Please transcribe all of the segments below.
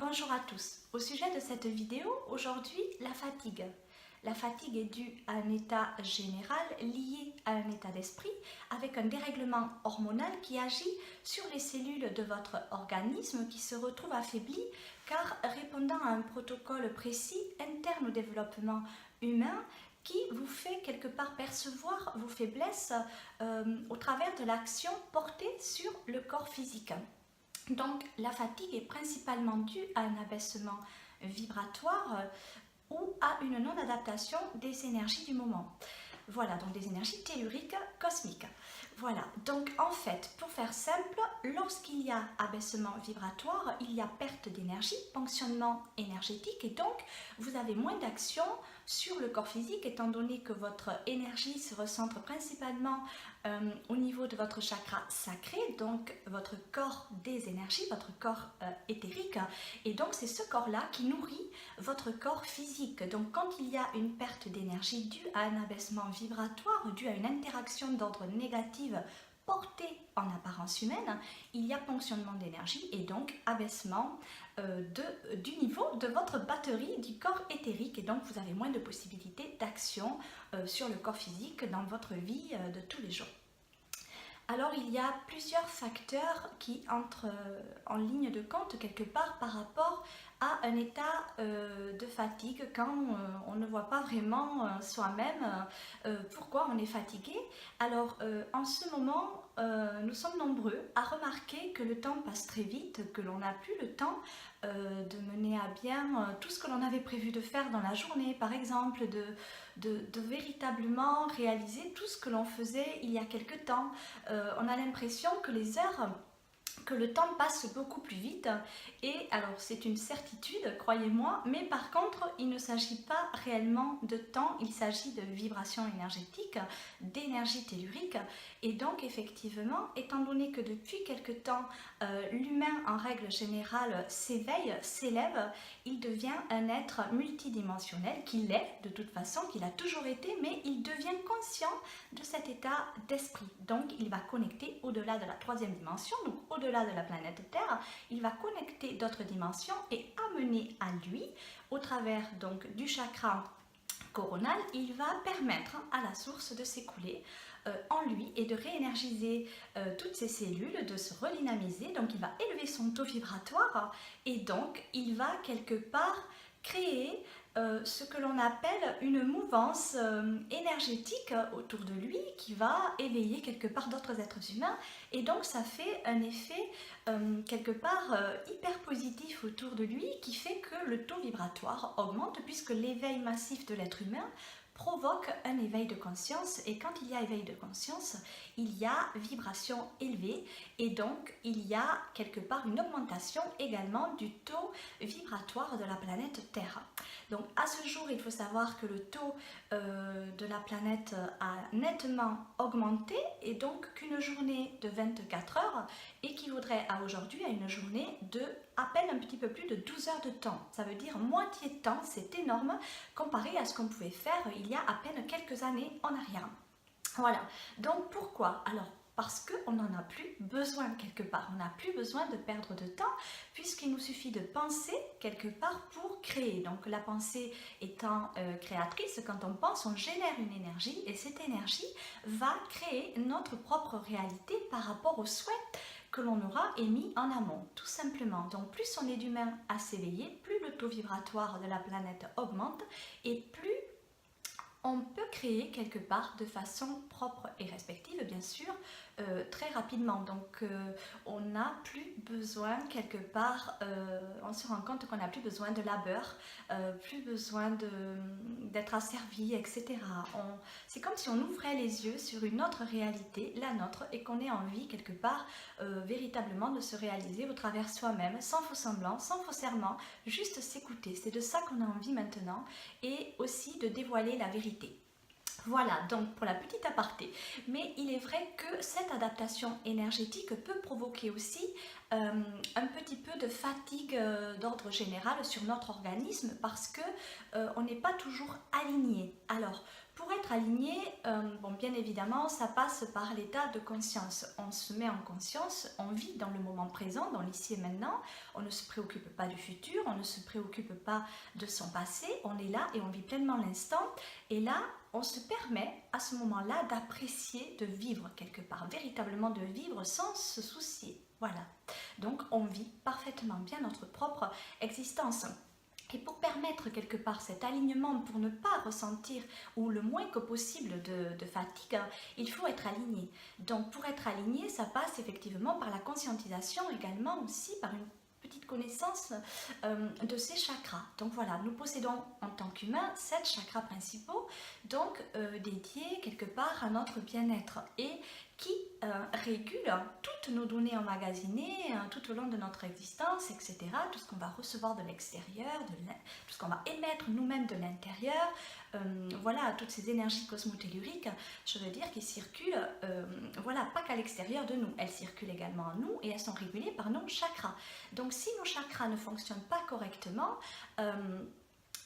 Bonjour à tous. Au sujet de cette vidéo, aujourd'hui, la fatigue. La fatigue est due à un état général lié à un état d'esprit avec un dérèglement hormonal qui agit sur les cellules de votre organisme qui se retrouvent affaiblies car répondant à un protocole précis interne au développement humain qui vous fait quelque part percevoir vos faiblesses au travers de l'action portée sur le corps physique. Donc la fatigue est principalement due à un abaissement vibratoire ou à une non-adaptation des énergies du moment. Voilà, donc des énergies telluriques cosmiques. Voilà, donc en fait, pour faire simple, lorsqu'il y a abaissement vibratoire, il y a perte d'énergie, ponctionnement énergétique et donc vous avez moins d'action sur le corps physique étant donné que votre énergie se recentre principalement au niveau de votre chakra sacré, donc votre corps des énergies, votre corps éthérique, et donc c'est ce corps-là qui nourrit votre corps physique. Donc quand il y a une perte d'énergie due à un abaissement vibratoire, due à une interaction d'ordre négative portée en apparence humaine, il y a ponctionnement d'énergie et donc abaissement du niveau de votre batterie du corps éthérique et donc vous avez moins de possibilités d'action sur le corps physique dans votre vie de tous les jours. Alors il y a plusieurs facteurs qui entrent en ligne de compte quelque part par rapport à un état de fatigue quand on ne voit pas vraiment soi-même pourquoi on est fatigué. Alors en ce moment, nous sommes nombreux à remarquer que le temps passe très vite, que l'on n'a plus le temps de mener à bien tout ce que l'on avait prévu de faire dans la journée, par exemple de véritablement réaliser tout ce que l'on faisait il y a quelque temps. On a l'impression que les heures, que le temps passe beaucoup plus vite et alors c'est une certitude, croyez-moi, mais par contre il ne s'agit pas réellement de temps, il s'agit de vibrations énergétiques, d'énergie tellurique et donc effectivement, étant donné que depuis quelque temps l'humain en règle générale s'éveille, s'élève, il devient un être multidimensionnel, qu'il est de toute façon, qu'il a toujours été, mais il devient conscient de cet état d'esprit. Donc il va connecter au-delà de la troisième dimension, donc au-delà de la planète Terre, il va connecter d'autres dimensions et amener à lui, au travers donc du chakra coronal, il va permettre à la source de s'écouler en lui et de réénergiser toutes ses cellules, de se redynamiser, donc il va élever son taux vibratoire et donc il va quelque part créer ce que l'on appelle une mouvance énergétique autour de lui qui va éveiller quelque part d'autres êtres humains et donc ça fait un effet quelque part hyper positif autour de lui qui fait que le taux vibratoire augmente puisque l'éveil massif de l'être humain provoque un éveil de conscience et quand il y a éveil de conscience, il y a vibration élevée et donc il y a quelque part une augmentation également du taux vibratoire de la planète Terre. Donc à ce jour, il faut savoir que le taux de la planète a nettement augmenté et donc qu'une journée de 24 heures équivaudrait à aujourd'hui à une journée de à peine un petit peu plus de 12 heures de temps. Ça veut dire moitié de temps, c'est énorme comparé à ce qu'on pouvait faire il y a à peine quelques années en arrière. Voilà, donc pourquoi? Alors parce qu'on n'en a plus besoin quelque part, on n'a plus besoin de perdre de temps puisqu'il nous suffit de penser quelque part pour créer. Donc la pensée étant créatrice, quand on pense, on génère une énergie et cette énergie va créer notre propre réalité par rapport aux souhaits que l'on aura émis en amont, tout simplement. Donc plus on est d'humains à s'éveiller, plus le taux vibratoire de la planète augmente et plus on peut créer quelque part de façon propre et respective, bien sûr, très rapidement. Donc on n'a plus besoin quelque part, on se rend compte qu'on n'a plus besoin de labeur, plus besoin d'être asservi, etc. C'est comme si on ouvrait les yeux sur une autre réalité, la nôtre, et qu'on ait envie quelque part véritablement de se réaliser au travers soi-même, sans faux semblant, sans faux serment, juste s'écouter. C'est de ça qu'on a envie maintenant, et aussi de dévoiler la vérité. Voilà, donc pour la petite aparté. Mais il est vrai que cette adaptation énergétique peut provoquer aussi un petit peu de fatigue d'ordre général sur notre organisme parce que on n'est pas toujours aligné. Alors, pour être aligné, bon, bien évidemment, ça passe par l'état de conscience. On se met en conscience, on vit dans le moment présent, dans l'ici et maintenant. On ne se préoccupe pas du futur, on ne se préoccupe pas de son passé. On est là et on vit pleinement l'instant. Et là, on se permet à ce moment-là d'apprécier, de vivre quelque part, véritablement de vivre sans se soucier. Voilà. Donc, on vit parfaitement bien notre propre existence. Et pour permettre quelque part cet alignement, pour ne pas ressentir ou le moins que possible de fatigue, il faut être aligné. Donc pour être aligné, ça passe effectivement par la conscientisation, également aussi par une petite connaissance de ces chakras. Donc voilà, nous possédons en tant qu'humains 7 chakras principaux, donc dédiés quelque part à notre bien-être et qui régulent toutes nos données emmagasinées tout au long de notre existence, etc. Tout ce qu'on va recevoir de l'extérieur, tout ce qu'on va émettre nous-mêmes de l'intérieur, voilà, toutes ces énergies cosmotelluriques, je veux dire, qui circulent, voilà, pas qu'à l'extérieur de nous, elles circulent également en nous et elles sont régulées par nos chakras. Donc si nos chakras ne fonctionnent pas correctement,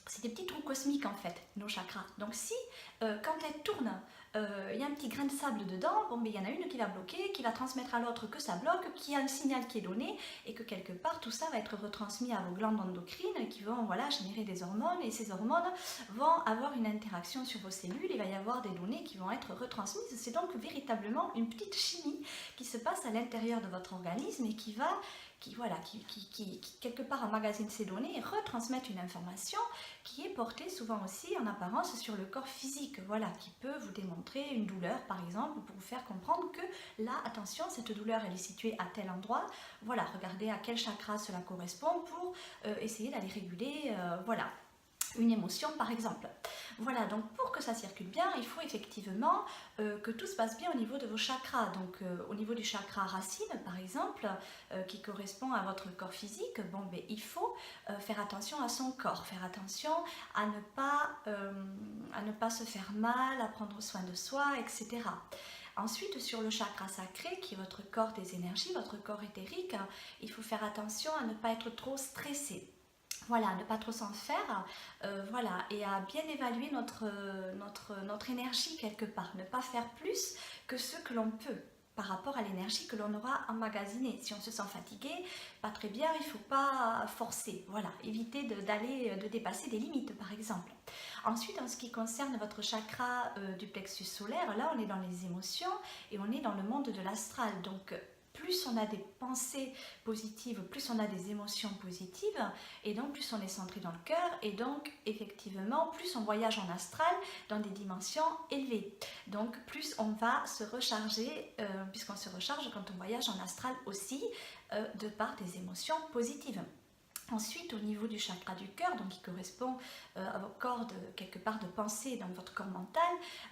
c'est des petits trous cosmiques en fait, nos chakras. Donc si, quand elles tournent, il y a un petit grain de sable dedans, bon, mais il y en a une qui va bloquer, qui va transmettre à l'autre que ça bloque, qu'il y a un signal qui est donné, et que quelque part tout ça va être retransmis à vos glandes endocrines qui vont voilà, générer des hormones, et ces hormones vont avoir une interaction sur vos cellules, il va y avoir des données qui vont être retransmises. C'est donc véritablement une petite chimie qui se passe à l'intérieur de votre organisme et qui quelque part emmagasine ces données et retransmettre une information qui est portée souvent aussi en apparence sur le corps physique, voilà, qui peut vous démontrer une douleur par exemple pour vous faire comprendre que là, attention, cette douleur elle est située à tel endroit, voilà, regardez à quel chakra cela correspond pour essayer d'aller réguler, voilà, une émotion par exemple. Voilà, donc pour que ça circule bien, il faut effectivement que tout se passe bien au niveau de vos chakras. Donc au niveau du chakra racine par exemple, qui correspond à votre corps physique, bon, ben, il faut faire attention à son corps, faire attention à ne pas se faire mal, à prendre soin de soi, etc. Ensuite, sur le chakra sacré, qui est votre corps des énergies, votre corps éthérique, il faut faire attention à ne pas être trop stressé. Voilà, ne pas trop s'en faire, voilà, et à bien évaluer notre énergie quelque part, ne pas faire plus que ce que l'on peut par rapport à l'énergie que l'on aura emmagasinée. Si on se sent fatigué, pas très bien, il ne faut pas forcer, voilà, éviter de dépasser des limites par exemple. Ensuite, en ce qui concerne votre chakra du plexus solaire, là on est dans les émotions et on est dans le monde de l'astral, donc plus on a des pensées positives, plus on a des émotions positives, et donc plus on est centré dans le cœur, et donc effectivement plus on voyage en astral dans des dimensions élevées. Donc plus on va se recharger, puisqu'on se recharge quand on voyage en astral aussi, de par des émotions positives. Ensuite, au niveau du chakra du cœur, donc qui correspond à vos corps quelque part de pensée dans votre corps mental,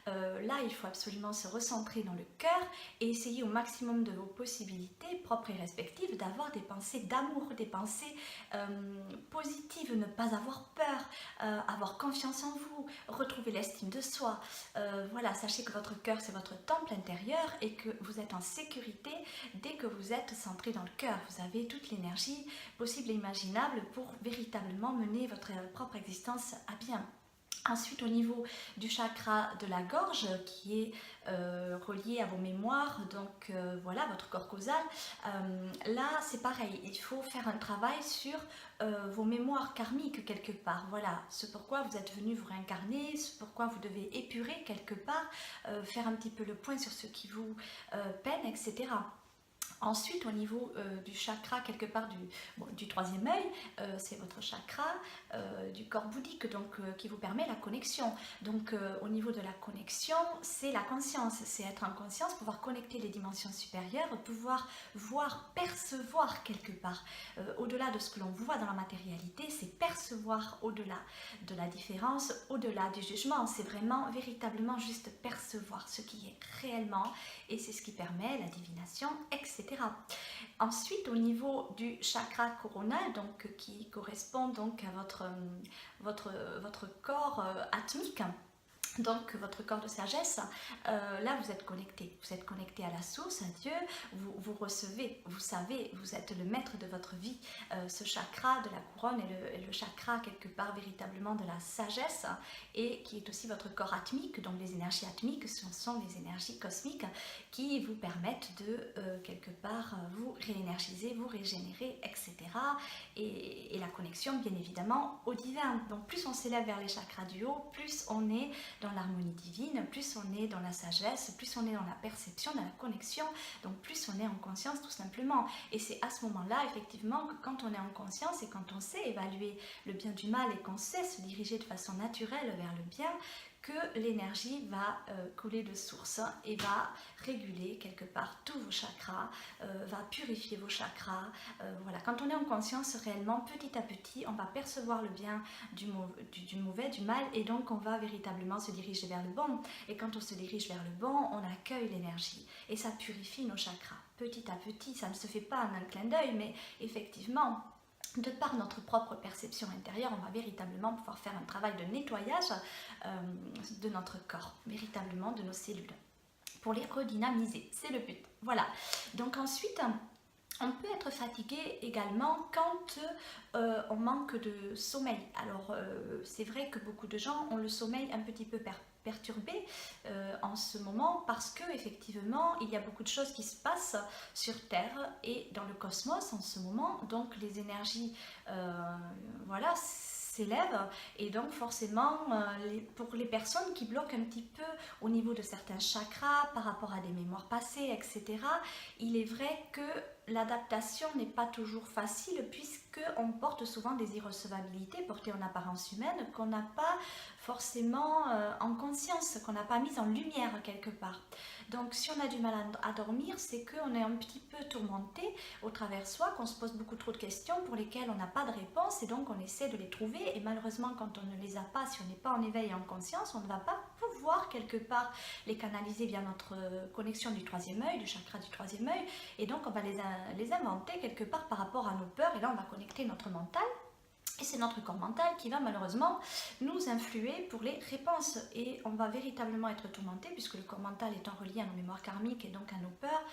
là il faut absolument se recentrer dans le cœur et essayer au maximum de vos possibilités propres et respectives d'avoir des pensées d'amour, des pensées positives, ne pas avoir peur, avoir confiance en vous, retrouver l'estime de soi. Voilà, sachez que votre cœur c'est votre temple intérieur et que vous êtes en sécurité dès que vous êtes centré dans le cœur. Vous avez toute l'énergie possible et imaginable pour véritablement mener votre propre existence à bien. Ensuite, au niveau du chakra de la gorge, qui est relié à vos mémoires, donc voilà, votre corps causal, là c'est pareil, il faut faire un travail sur vos mémoires karmiques quelque part, voilà, ce pourquoi vous êtes venu vous réincarner, ce pourquoi vous devez épurer quelque part, faire un petit peu le point sur ce qui vous peine, etc. Ensuite, au niveau du chakra, quelque part du troisième œil, c'est votre chakra du corps bouddhique, donc qui vous permet la connexion. Donc, au niveau de la connexion, c'est la conscience, c'est être en conscience, pouvoir connecter les dimensions supérieures, pouvoir voir, percevoir quelque part. Au-delà de ce que l'on voit dans la matérialité, c'est percevoir au-delà de la différence, au-delà du jugement. C'est vraiment, véritablement juste percevoir ce qui est réellement, et c'est ce qui permet la divination, etc. Ensuite, au niveau du chakra coronal, donc, qui correspond donc à votre corps atmique, Donc votre corps de sagesse, là vous êtes connecté à la source, à Dieu, vous recevez, vous savez, vous êtes le maître de votre vie. Ce chakra de la couronne est le chakra quelque part véritablement de la sagesse et qui est aussi votre corps atmique, donc les énergies atmiques, ce sont les énergies cosmiques qui vous permettent de quelque part vous réénergiser, vous régénérer, etc. Et la connexion bien évidemment au divin. Donc plus on s'élève vers les chakras du haut, plus on est dans l'harmonie divine, plus on est dans la sagesse, plus on est dans la perception, dans la connexion, donc plus on est en conscience tout simplement. Et c'est à ce moment-là, effectivement, que quand on est en conscience et quand on sait évaluer le bien du mal et qu'on sait se diriger de façon naturelle vers le bien, que l'énergie va couler de source et va réguler quelque part tous vos chakras, va purifier vos chakras. Voilà. Quand on est en conscience réellement, petit à petit, on va percevoir le bien du mauvais, du mal, et donc on va véritablement se diriger vers le bon. Et quand on se dirige vers le bon, on accueille l'énergie et ça purifie nos chakras. Petit à petit, ça ne se fait pas en un clin d'œil, mais effectivement, de par notre propre perception intérieure, on va véritablement pouvoir faire un travail de nettoyage de notre corps, véritablement de nos cellules, pour les redynamiser. C'est le but. Voilà. Donc ensuite, on peut être fatigué également quand on manque de sommeil. Alors c'est vrai que beaucoup de gens ont le sommeil un petit peu perturbé en ce moment parce que effectivement il y a beaucoup de choses qui se passent sur Terre et dans le cosmos en ce moment, donc les énergies voilà s'élèvent et donc forcément pour les personnes qui bloquent un petit peu au niveau de certains chakras par rapport à des mémoires passées, etc., il est vrai que l'adaptation n'est pas toujours facile puisqu'on porte souvent des irrecevabilités portées en apparence humaine qu'on n'a pas forcément en conscience, qu'on n'a pas mise en lumière quelque part. Donc si on a du mal à dormir, c'est qu'on est un petit peu tourmenté au travers soi, qu'on se pose beaucoup trop de questions pour lesquelles on n'a pas de réponse et donc on essaie de les trouver et malheureusement quand on ne les a pas, si on n'est pas en éveil et en conscience, on ne va pas pouvoir quelque part les canaliser via notre connexion du troisième œil, du chakra du troisième œil, et donc on va les inventer quelque part par rapport à nos peurs et là on va connecter notre mental. Et c'est notre corps mental qui va malheureusement nous influer pour les réponses. Et on va véritablement être tourmenté puisque le corps mental étant relié à nos mémoires karmiques et donc à nos peurs,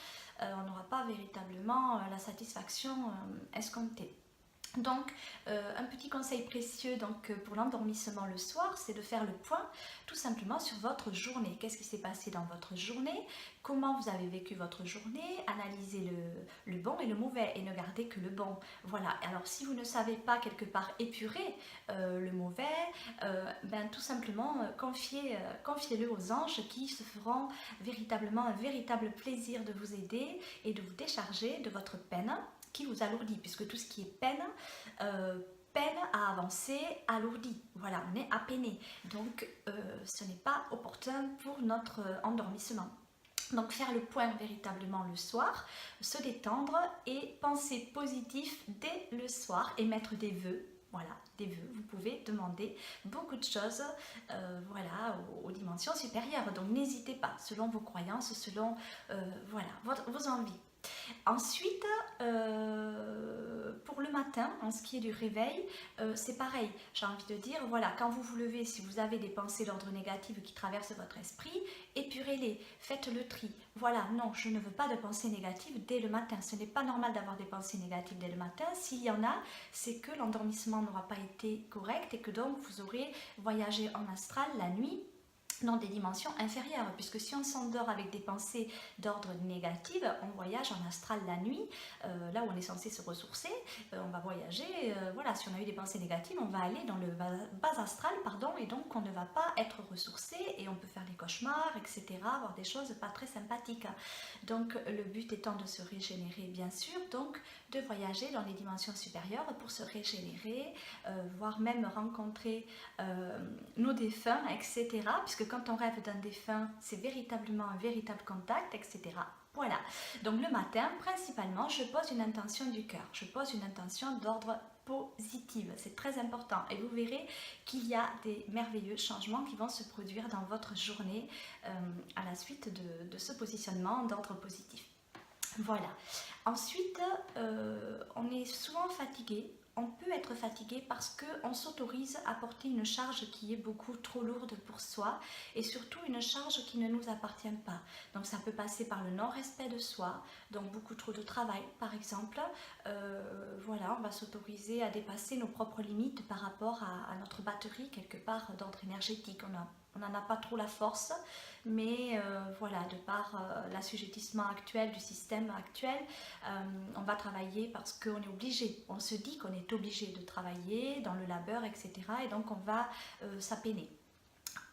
on n'aura pas véritablement la satisfaction escomptée. Donc, un petit conseil précieux pour l'endormissement le soir, c'est de faire le point tout simplement sur votre journée. Qu'est-ce qui s'est passé dans votre journée? Comment vous avez vécu votre journée? Analysez le bon et le mauvais et ne gardez que le bon. Voilà, alors si vous ne savez pas quelque part épurer le mauvais, tout simplement confiez-le aux anges qui se feront véritablement un véritable plaisir de vous aider et de vous décharger de votre peine qui vous alourdit, puisque tout ce qui est peine à avancer, alourdit. Voilà, on est apeiné. Donc, ce n'est pas opportun pour notre endormissement. Donc, faire le point véritablement le soir, se détendre et penser positif dès le soir et mettre des vœux. Voilà, des vœux. Vous pouvez demander beaucoup de choses voilà, aux dimensions supérieures. Donc, n'hésitez pas, selon vos croyances, selon voilà, vos envies. Ensuite, pour le matin, en ce qui est du réveil, c'est pareil. J'ai envie de dire, voilà, quand vous vous levez, si vous avez des pensées d'ordre négatif qui traversent votre esprit, épurez-les, faites le tri. Voilà, non, je ne veux pas de pensées négatives dès le matin. Ce n'est pas normal d'avoir des pensées négatives dès le matin. S'il y en a, c'est que l'endormissement n'aura pas été correct et que donc vous aurez voyagé en astral la nuit dans des dimensions inférieures, puisque si on s'endort avec des pensées d'ordre négatif, on voyage en astral la nuit, là où on est censé se ressourcer, on va voyager, voilà, si on a eu des pensées négatives, on va aller dans le bas astral, pardon, et donc on ne va pas être ressourcé, et on peut faire des cauchemars, etc., avoir des choses pas très sympathiques. Donc le but étant de se régénérer, bien sûr, donc de voyager dans les dimensions supérieures pour se régénérer, voire même rencontrer nos défunts, etc., puisque quand on rêve d'un défunt, c'est véritablement un véritable contact, etc. Voilà, donc le matin, principalement, je pose une intention du cœur, je pose une intention d'ordre positif, c'est très important et vous verrez qu'il y a des merveilleux changements qui vont se produire dans votre journée à la suite de ce positionnement d'ordre positif. Voilà. Ensuite, on est souvent fatigué on peut être fatigué parce qu'on s'autorise à porter une charge qui est beaucoup trop lourde pour soi et surtout une charge qui ne nous appartient pas. Donc ça peut passer par le non-respect de soi, donc beaucoup trop de travail par exemple. Voilà, on va s'autoriser à dépasser nos propres limites par rapport à notre batterie quelque part d'ordre énergétique. On n'en a pas trop la force, mais voilà, de par l'assujettissement actuel du système actuel, on va travailler parce qu'on est obligé. On se dit qu'on est obligé de travailler dans le labeur, etc. Et donc on va s'appéner.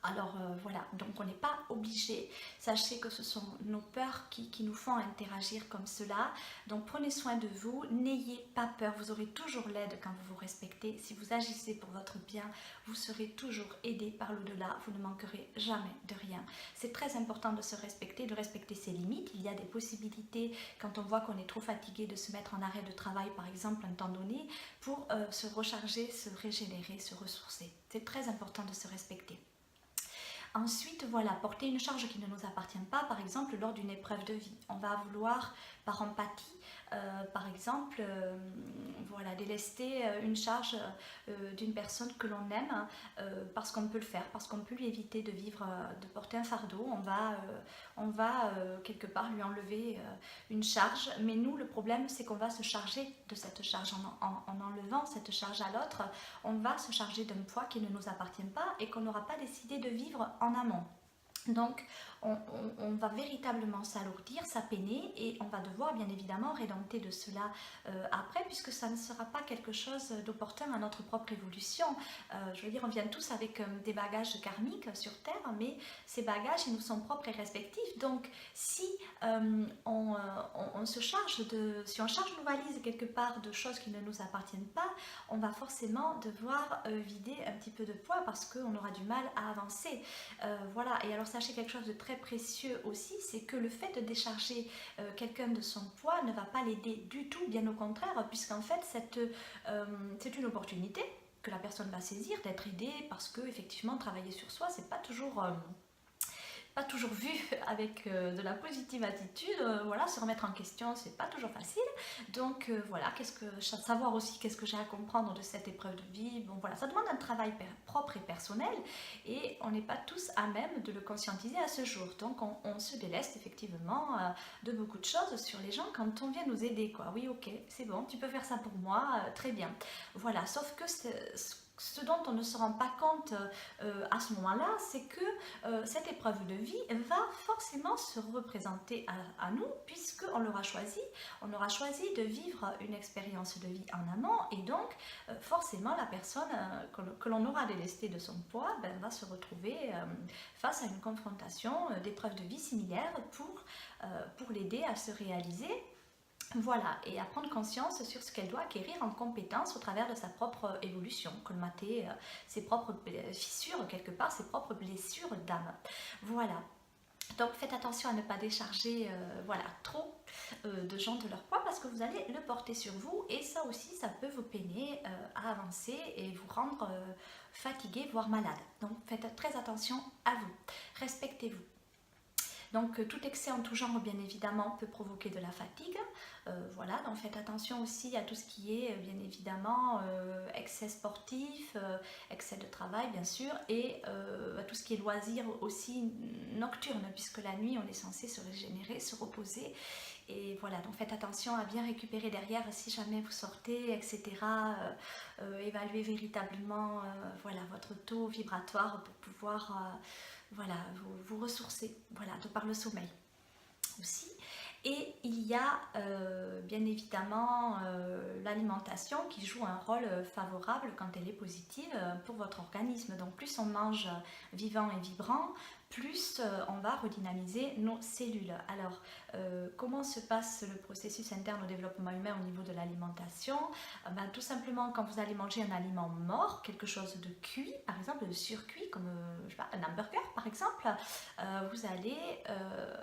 Alors voilà, donc on n'est pas obligé. Sachez que ce sont nos peurs qui nous font interagir comme cela. Donc prenez soin de vous, n'ayez pas peur. Vous aurez toujours l'aide quand vous vous respectez. Si vous agissez pour votre bien, vous serez toujours aidé par l'au-delà. Vous ne manquerez jamais de rien. C'est très important de se respecter, de respecter ses limites. Il y a des possibilités quand on voit qu'on est trop fatigué de se mettre en arrêt de travail, par exemple, un temps donné, pour se recharger, se régénérer, se ressourcer. C'est très important de se respecter. Ensuite, voilà, porter une charge qui ne nous appartient pas, par exemple, lors d'une épreuve de vie. On va vouloir, par empathie, par exemple, voilà, délester une charge d'une personne que l'on aime parce qu'on peut le faire, parce qu'on peut lui éviter de vivre, de porter un fardeau. On va quelque part lui enlever une charge, mais nous, le problème, c'est qu'on va se charger de cette charge en enlevant cette charge à l'autre. On va se charger d'un poids qui ne nous appartient pas et qu'on n'aura pas décidé de vivre en amont. Donc, on va véritablement s'alourdir, s'apeiner et on va devoir bien évidemment rédempter de cela après, puisque ça ne sera pas quelque chose d'opportun à notre propre évolution. Je veux dire, on vient tous avec des bagages karmiques sur Terre, mais ces bagages, ils nous sont propres et respectifs. Donc, si on se charge si on charge nos valises quelque part de choses qui ne nous appartiennent pas, on va forcément devoir vider un petit peu de poids parce qu'on aura du mal à avancer. Voilà, et alors sachez quelque chose de très précieux aussi, c'est que le fait de décharger quelqu'un de son poids ne va pas l'aider du tout, bien au contraire, puisqu'en fait c'est une opportunité que la personne va saisir, d'être aidée, parce que effectivement travailler sur soi, c'est pas toujours vu avec de la positive attitude. Voilà, se remettre en question, c'est pas toujours facile. Donc voilà, savoir aussi qu'est-ce que j'ai à comprendre de cette épreuve de vie. Bon voilà, ça demande un travail propre et personnel et on n'est pas tous à même de le conscientiser à ce jour. Donc on se déleste effectivement de beaucoup de choses sur les gens quand on vient nous aider, quoi. Oui, ok, c'est bon, tu peux faire ça pour moi, très bien. Voilà, sauf que ce dont on ne se rend pas compte à ce moment-là, c'est que cette épreuve de vie va forcément se représenter à nous, puisqu'on l'aura choisi. On aura choisi de vivre une expérience de vie en amont, et donc forcément la personne que l'on aura délestée de son poids va se retrouver face à une confrontation d'épreuves de vie similaires pour l'aider à se réaliser. Voilà, et à prendre conscience sur ce qu'elle doit acquérir en compétences au travers de sa propre évolution, colmater ses propres fissures quelque part, ses propres blessures d'âme. Voilà. Donc faites attention à ne pas décharger voilà, trop de gens de leur poids parce que vous allez le porter sur vous et ça aussi ça peut vous peiner à avancer et vous rendre fatigué voire malade. Donc faites très attention à vous, respectez-vous. Donc tout excès en tout genre bien évidemment peut provoquer de la fatigue, voilà, donc faites attention aussi à tout ce qui est bien évidemment excès sportif, excès de travail bien sûr et à tout ce qui est loisirs aussi nocturne puisque la nuit on est censé se régénérer, se reposer. Et voilà, donc faites attention à bien récupérer derrière si jamais vous sortez, etc. Évaluez véritablement voilà, votre taux vibratoire pour pouvoir voilà, vous ressourcer voilà, de par le sommeil aussi. Et il y a bien évidemment l'alimentation qui joue un rôle favorable quand elle est positive pour votre organisme. Donc plus on mange vivant et vibrant, plus on va redynamiser nos cellules. Alors, comment se passe le processus interne au développement humain au niveau de l'alimentation? Tout simplement, quand vous allez manger un aliment mort, quelque chose de cuit, par exemple de surcuit, comme je sais pas, un hamburger par exemple, vous allez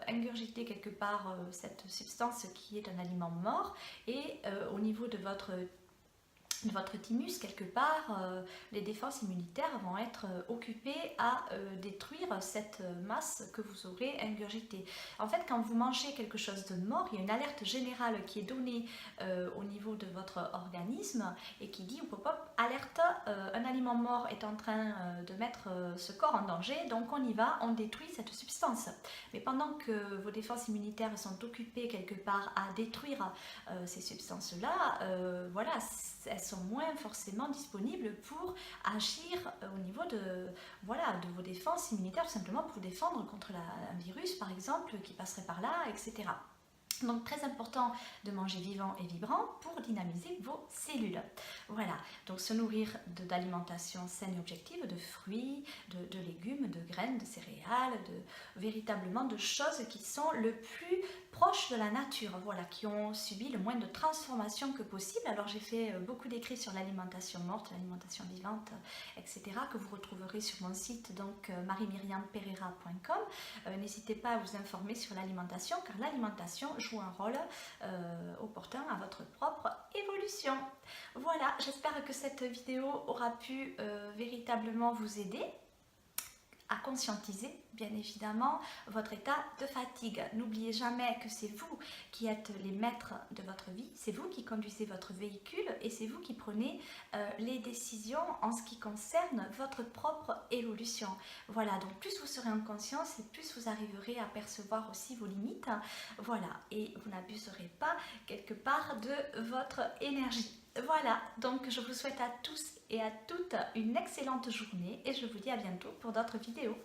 ingurgiter quelque part cette substance qui est un aliment mort et au niveau de votre thymus, quelque part, les défenses immunitaires vont être occupées à détruire cette masse que vous aurez ingurgitée. En fait, quand vous mangez quelque chose de mort, il y a une alerte générale qui est donnée au niveau de votre organisme et qui dit, hop, hop, alerte, un aliment mort est en train de mettre ce corps en danger, donc on y va, on détruit cette substance. Mais pendant que vos défenses immunitaires sont occupées quelque part à détruire ces substances-là, voilà, elles sont moins forcément disponibles pour agir au niveau de, voilà, de vos défenses immunitaires, tout simplement pour vous défendre contre un virus par exemple qui passerait par là, etc. Donc très important de manger vivant et vibrant pour dynamiser vos cellules. Voilà, donc se nourrir d'alimentation saine et objective, de fruits, de légumes, de graines, de céréales, véritablement de choses qui sont le plus proches de la nature, voilà, qui ont subi le moins de transformation que possible. Alors j'ai fait beaucoup d'écrits sur l'alimentation morte, l'alimentation vivante, etc. que vous retrouverez sur mon site, donc marimiriampereira.com. N'hésitez pas à vous informer sur l'alimentation, car l'alimentation joue un rôle opportun à votre propre évolution. Voilà, j'espère que cette vidéo aura pu véritablement vous aider à conscientiser bien évidemment votre état de fatigue. N'oubliez jamais que c'est vous qui êtes les maîtres de votre vie, c'est vous qui conduisez votre véhicule et c'est vous qui prenez les décisions en ce qui concerne votre propre évolution. Voilà, donc plus vous serez en conscience et plus vous arriverez à percevoir aussi vos limites, voilà, et vous n'abuserez pas quelque part de votre énergie. Voilà, donc je vous souhaite à tous et à toutes une excellente journée et je vous dis à bientôt pour d'autres vidéos.